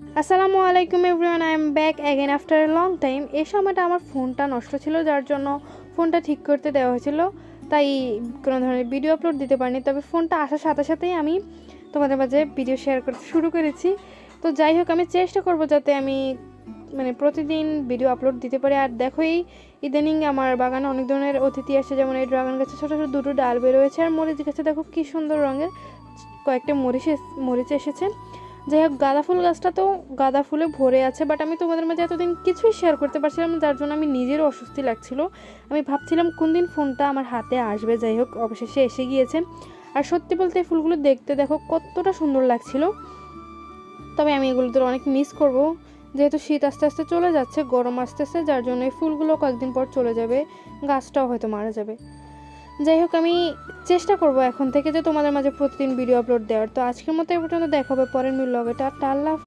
আসসালামু আলাইকুম everyone, I am back again after a long time. এই সময়টা আমার ফোনটা নষ্ট ছিল, যার জন্য ফোনটা ঠিক করতে দেওয়া হয়েছিল, তাই কোনো ধরনের ভিডিও আপলোড দিতে পারিনি। তবে ফোনটা আসার সাথে সাথেই আমি তোমাদের মাঝে ভিডিও শেয়ার করতে শুরু করেছি। তো যাই হোক, আমি চেষ্টা করব যাতে আমি প্রতিদিন ভিডিও আপলোড দিতে পারি। আর দেখো, এই ইদানিং আমার বাগানে অনেক ধরনের অতিথি আসে, যেমন এই ড্রাগন গাছে ছোটো ছোটো দুটো ডাল বেরোয়েছে, আর মরিচ গাছে দেখো কী সুন্দর রঙের কয়েকটা মরিচ এসেছে। যাই হোক, গাঁদা ফুল গাছটা তো গাঁদা ফুলে ভরে আছে, বাট আমি তোমাদের মাঝে এতদিন কিছুই শেয়ার করতে পারছিলাম না, যার জন্য আমি নিজেরও অস্বস্তি লাগছিল। আমি ভাবছিলাম কোন দিন ফোনটা আমার হাতে আসবে। যাই হোক, অবশেষে এসে গিয়েছে। আর সত্যি বলতে এই ফুলগুলো দেখতে দেখো কতটা সুন্দর লাগছিল। তবে আমি এগুলোদের অনেক মিস করব, যেহেতু শীত আস্তে আস্তে চলে যাচ্ছে, গরম আস্তে আস্তে, যার জন্য এই ফুলগুলো কয়েকদিন পর চলে যাবে, গাছটাও হয়তো মারা যাবে। যাই হোক, আমি চেষ্টা করব এখন থেকে যে তোমাদের মাঝে প্রতিদিন ভিডিও আপলোড দেওয়ার। তো আজকের মতো এ পর্যন্ত দেখা হবে পরের মিল লগে। টাটা, আল্লাহ।